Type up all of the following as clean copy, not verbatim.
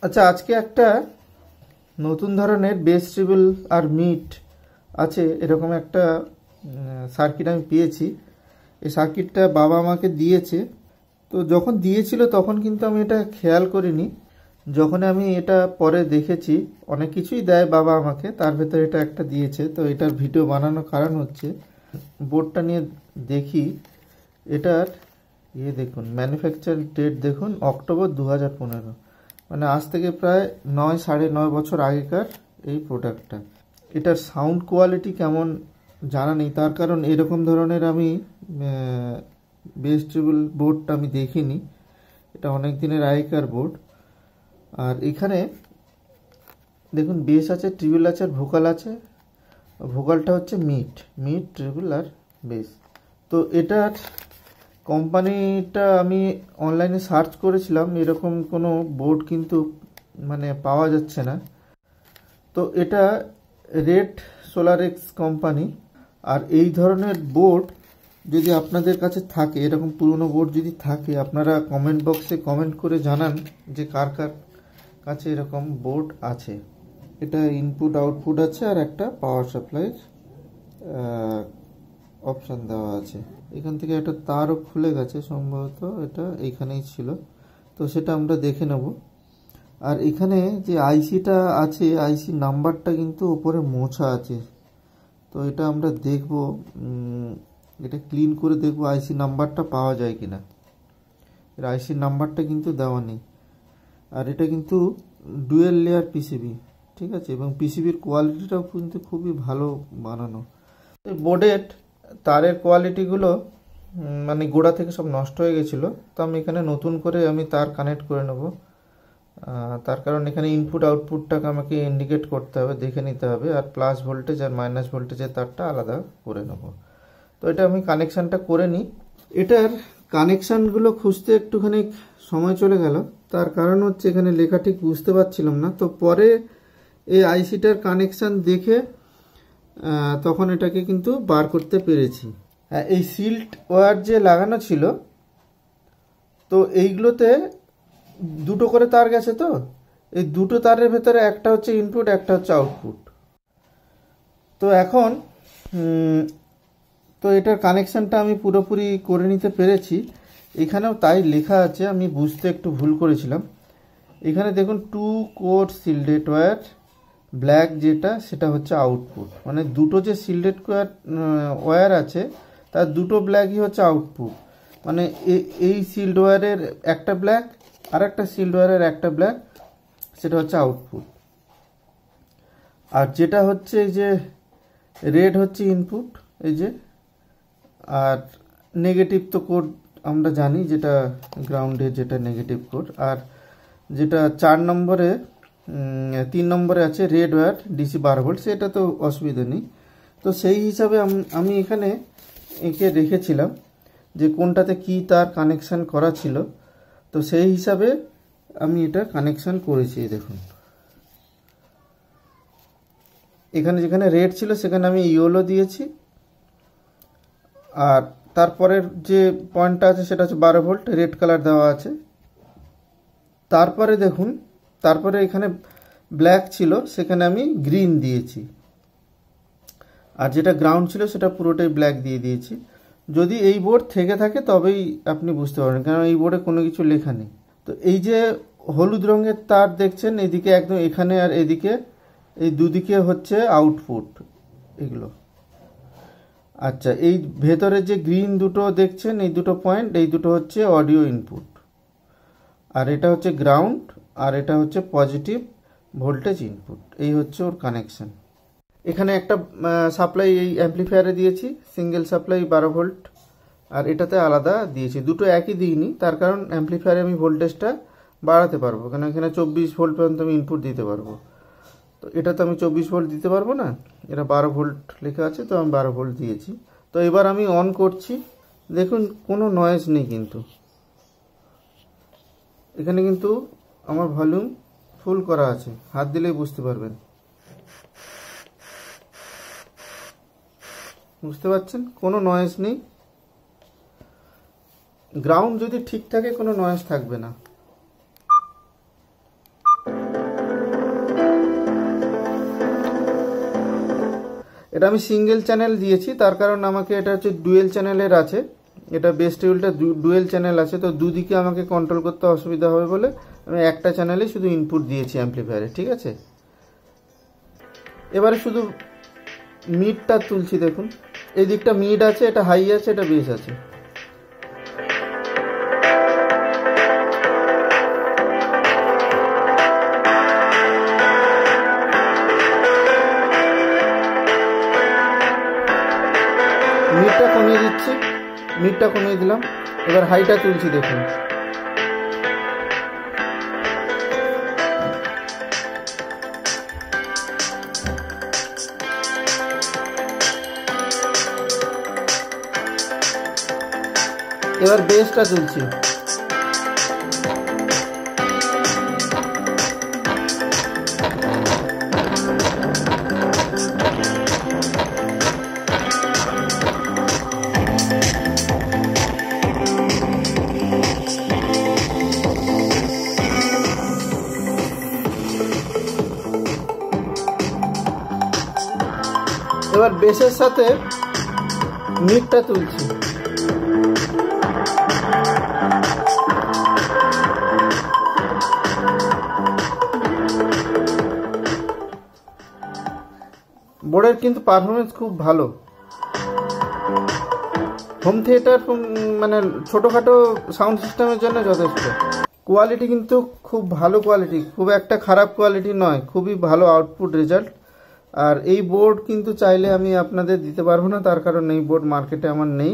আচ্ছা, আজকে একটা নতুন ধরনের বেস ট্রিবল আর মিট আছে এরকম একটা সার্কিট আমি পেয়েছি। এই সার্কিটটা বাবা আমাকে দিয়েছে। তো যখন দিয়েছিল তখন কিন্তু আমি এটা খেয়াল করিনি। যখন আমি এটা পরে দেখেছি, অনেক কিছুই দেয় বাবা আমাকে, তার ভেতরে এটা একটা দিয়েছে। তো এটার ভিডিও বানানোর কারণ হচ্ছে, বোর্ডটা নিয়ে দেখি, এটার দেখুন, ম্যানুফ্যাকচার ডেট দেখুন অক্টোবর 2015, মানে আজ থেকে প্রায় 9-9.5 বছর আগেকার এই প্রোডাক্টটা। এটার সাউন্ড কোয়ালিটি কেমন জানা নেই, তার কারণ এরকম ধরনের আমি বেস ট্রিবল বোর্ডটা আমি দেখিনি। এটা অনেক দিনের আগেকার বোর্ড। আর এখানে দেখুন, বেস আছে, ট্রিবল আছে, আর ভোকাল আছে। ভোকালটা হচ্ছে মিট, ট্রিবল আর বেস। তো এটার কোম্পানিটা আমি অনলাইনে সার্চ করেছিলাম, এরকম কোনো বোর্ড কিন্তু মানে পাওয়া যাচ্ছে না। তো এটা রেড সোলারেক্স কোম্পানি। আর এই ধরনের বোর্ড যদি আপনাদের কাছে থাকে, এরকম পুরনো বোর্ড যদি থাকে, আপনারা কমেন্ট বক্সে কমেন্ট করে জানান যে কার কার কাছে এরকম বোর্ড আছে। এটা ইনপুট আউটপুট আছে আর একটা পাওয়ার সাপ্লাইয়ের অপশান দেওয়া আছে। এখান থেকে একটা তারও খুলে গেছে, সম্ভবত এটা এইখানেই ছিল। তো সেটা আমরা দেখে নেব। আর এখানে যে আইসিটা আছে, আইসি নাম্বারটা কিন্তু উপরে মোছা আছে। তো এটা আমরা দেখব, এটা ক্লিন করে দেখব আইসি নাম্বারটা পাওয়া যায় কিনা। এর আইসি নাম্বারটা কিন্তু দেওয়া নেই। আর এটা কিন্তু ডুয়েল লেয়ার পিসিবি, ঠিক আছে, এবং পিসিবির কোয়ালিটিটাও কিন্তু খুবই ভালো বানানো। বোর্ডের তারের কোয়ালিটিগুলো মানে গোড়া থেকে সব নষ্ট হয়ে গেছিলো। তো আমি এখানে নতুন করে আমি তার কানেক্ট করে নেব। তার কারণ এখানে ইনপুট আউটপুটটাকে আমাকে ইন্ডিকেট করতে হবে, দেখে নিতে হবে। আর প্লাস ভোল্টেজ আর মাইনাস ভোল্টেজের তারটা আলাদা করে নেব। তো এটা আমি কানেকশানটা করে নিই। এটার কানেকশানগুলো খুঁজতে একটুখানি সময় চলে গেল। তার কারণ হচ্ছে এখানে লেখা ঠিক বুঝতে পারছিলাম না। তো পরে এই আইসিটার কানেকশান দেখে তখন এটাকে কিন্তু বার করতে পেরেছি। এই সিল্ট ওয়্যার যে লাগানো ছিল, তো এইগুলোতে দুটো করে তার গেছে। তো এই দুটো তারের ভেতরে একটা হচ্ছে ইনপুট, একটা হচ্ছে আউটপুট। তো এখন তো এটার কানেকশানটা আমি পুরোপুরি করে নিতে পেরেছি। এখানেও তাই লেখা আছে, আমি বুঝতে একটু ভুল করেছিলাম। এখানে দেখুন 2 কোর সিল্ডেড ওয়্যার, ব্ল্যাক যেটা সেটা হচ্ছে আউটপুট। মানে দুটো যে সিল্ডেড ওয়্যার আছে তার দুটো ব্ল্যাকই হচ্ছে আউটপুট। মানে এই সিল্ড ওয়্যারের একটা ব্ল্যাক আর একটা সিল্ড ওয়্যারের একটা ব্ল্যাক, সেটা হচ্ছে আউটপুট। আর যেটা হচ্ছে এই যে রেড হচ্ছে ইনপুট, এই যে। আর নেগেটিভ তো কোড আমরা জানি, যেটা গ্রাউন্ডে যেটা নেগেটিভ কোড। আর যেটা 4 নম্বরে 3 নম্বরে আছে রেড ওয়্যার ডিসি 12 ভোল্ট, সেটা তো অসুবিধা নেই। তো সেই হিসাবে আমি এখানে এঁকে রেখেছিলাম যে কোনটাতে কি তার কানেকশান করা ছিল। তো সেই হিসাবে আমি এটা কানেকশান করেছি। দেখুন, এখানে যেখানে রেড ছিল সেখানে আমি ইয়েলো দিয়েছি। আর তারপরের যে পয়েন্টটা আছে সেটা হচ্ছে 12 ভোল্ট, রেড কালার দেওয়া আছে। তারপরে দেখুন, তারপরে এখানে ব্ল্যাক ছিল, সেখানে আমি গ্রিন দিয়েছি। আর যেটা গ্রাউন্ড ছিল সেটা পুরোটাই ব্ল্যাক দিয়ে দিয়েছি। যদি এই বোর্ড থেকে থাকে তবেই আপনি বুঝতে পারবেন, কারণ এই বোর্ডে কোনো কিছু লেখা নেই। তো এই যে হলুদ রঙের তার দেখছেন, এদিকে একদম এখানে আর এদিকে, এই দুদিকে হচ্ছে আউটপুট এগুলো। আচ্ছা, এই ভেতরে যে গ্রিন দুটো দেখছেন, এই দুটো পয়েন্ট, এই দুটো হচ্ছে অডিও ইনপুট। আর এটা হচ্ছে গ্রাউন্ড, আর এটা হচ্ছে পজিটিভ ভোল্টেজ ইনপুট। এই হচ্ছে ওর কানেকশন। এখানে একটা সাপ্লাই এই অ্যাম্পলিফায়ারে দিয়েছি, সিঙ্গেল সাপ্লাই 12 ভোল্ট। আর এটাতে আলাদা দিয়েছি, দুটো একই দিইনি। তার কারণ অ্যাম্পলিফায়ারে আমি ভোল্টেজটা বাড়াতে পারবো, কারণ এখানে 24 ভোল্ট পর্যন্ত আমি ইনপুট দিতে পারবো। তো এটা তো আমি 24 ভোল্ট দিতে পারবো না, এটা 12 ভোল্ট লেখা আছে, তো আমি 12 ভোল্ট দিয়েছি। তো এবার আমি অন করছি। দেখুন, কোনো নয়েজ নেই কিন্তু। এখানে কিন্তু আমার ভলিউম ফুল করা আছে, হাত দিলেই বুঝতে পারবেন। বুঝতে পারছেন, কোনো নয়েজ নেই। গ্রাউন্ড যদি ঠিক থাকে কোনো নয়েজ থাকবে না। এটা আমি সিঙ্গেল চ্যানেল দিয়েছি, তার কারণ আমাকে এটা হচ্ছে ডুয়েল চ্যানেলের আছে, এটা বেস টেবিলটা ডুয়েল চ্যানেল আছে, তো দুদিকে আমাকে কন্ট্রোল করতে অসুবিধা হবে বলে আমি একটা চ্যানেলে শুধু ইনপুট দিয়েছি অ্যাম্পলিফায়ারে। ঠিক আছে, এবারে শুধু মিডটা তুলছি। দেখুন এই দিকটা মিড আছে, এটা হাই আছে, এটা বেস আছে। মিডটা কমিয়ে দিচ্ছি, মিডটা কমিয়ে দিলাম। এবার হাইটা তুলছি। দেখুন এবার বেসটা তুলছি। এবার বেসের সাথে মিডটা তুলছি। বোর্ডের কিন্তু পারফরমেন্স খুব ভালো, হোম থিয়েটার মানে ছোটোখাটো সাউন্ড সিস্টেমের জন্য যথেষ্ট। কোয়ালিটি কিন্তু খুব ভালো কোয়ালিটি, খুব একটা খারাপ কোয়ালিটি নয়, খুবই ভালো আউটপুট রেজাল্ট। আর এই বোর্ড কিন্তু চাইলে আমি আপনাদের দিতে পারবো না, তার কারণ এই বোর্ড মার্কেটে আমার নেই।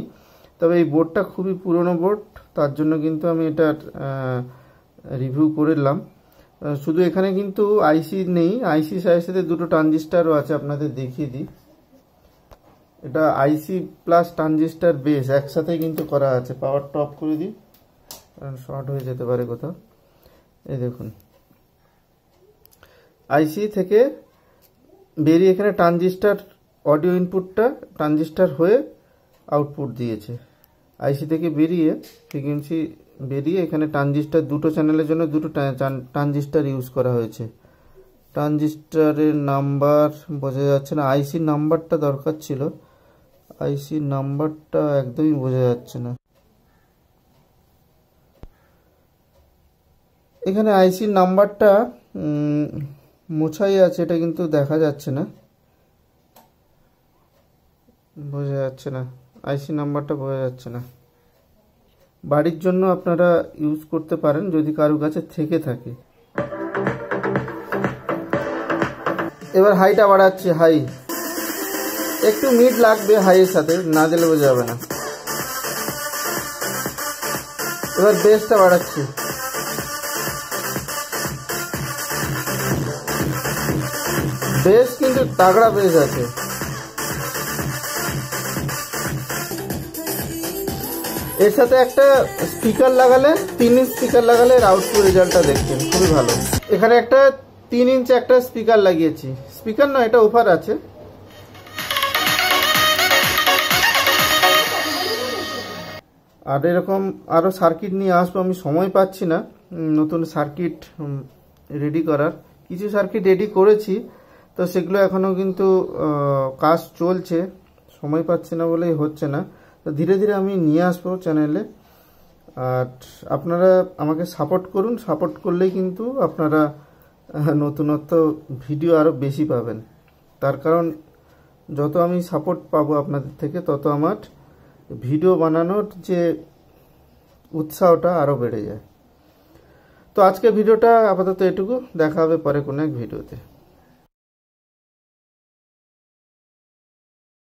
তবে এই বোর্ডটা খুবই পুরনো বোর্ড, তার জন্য কিন্তু আমি এটা রিভিউ করলাম। শুধু এখানে কিন্তু আইসি নেই, আইসি সাথে দুটো ট্রানজিস্টারও আছে, আপনাদের দেখিয়ে দিই। এটা আইসি প্লাস ট্রানজিস্টার বেস একসাথে কিন্তু করা আছে। পাওয়ারটা অফ করে দিই, কারণ শর্ট হয়ে যেতে পারে কোথাও। এই দেখুন আইসি থেকে বেরিয়ে এখানে ট্রানজিস্টার, অডিও ইনপুটটা ট্রানজিস্টার হয়ে আউটপুট দিয়েছে। আইসি থেকে বেরিয়ে ফ্রিকোয়েন্সি বেরিয়ে এখানে ট্রানজিস্টার, দুটো চ্যানেলের জন্য দুটো ট্রানজিস্টার ইউজ করা হয়েছে। ট্রানজিস্টারের নাম্বার বোঝা যাচ্ছে না, আইসির নাম্বারটা দরকার ছিল, আইসির নাম্বারটা একদমই বোঝা যাচ্ছে না। এখানে আইসির নাম্বারটা মোছাই আছে, এটা কিন্তু দেখা যাচ্ছে না, বোঝা যাচ্ছে না, আইসি নাম্বারটা বোঝা যাচ্ছে না। বাড়ির জন্য আপনারা ইউজ করতে পারেন যদি কারো কাছে থেকে থাকে। এবার হাইটা বাড়াচ্ছি, হাই একটু মিড লাগবে, হাইয়ের সাথে না দিলে বোঝা যাবে না। এবার বেসটা বাড়াচ্ছি, বেস কিন্তু তাগড়া বেস আছে। এর সাথে একটা স্পিকার লাগালে, 3 ইঞ্চ স্পিকার লাগালে এর আউটপুট রেজাল্টটা দেখছেন খুবই ভালো। এখানে একটা 3 ইঞ্চ একটা স্পিকার লাগিয়েছি, স্পিকার নয় এটা অফার আছে। আর এরকম আরও সার্কিট নিয়ে আসবো, আমি সময় পাচ্ছি না নতুন সার্কিট রেডি করার। কিছু সার্কিট রেডি করেছি, তো সেগুলো এখনও কিন্তু কাজ চলছে, সময় পাচ্ছি না বলেই হচ্ছে না। তো ধীরে ধীরে আমি নিয়ে আসবো চ্যানেলে। আর আপনারা আমাকে সাপোর্ট করুন, সাপোর্ট করলেই কিন্তু আপনারা নতুনত্ব ভিডিও আরও বেশি পাবেন। তার কারণ যত আমি সাপোর্ট পাবো আপনাদের থেকে, তত আমার ভিডিও বানানোর যে উৎসাহটা আরও বেড়ে যায়। তো আজকে ভিডিওটা আপাতত এটুকু, দেখা হবে পরে কোনো এক ভিডিওতে।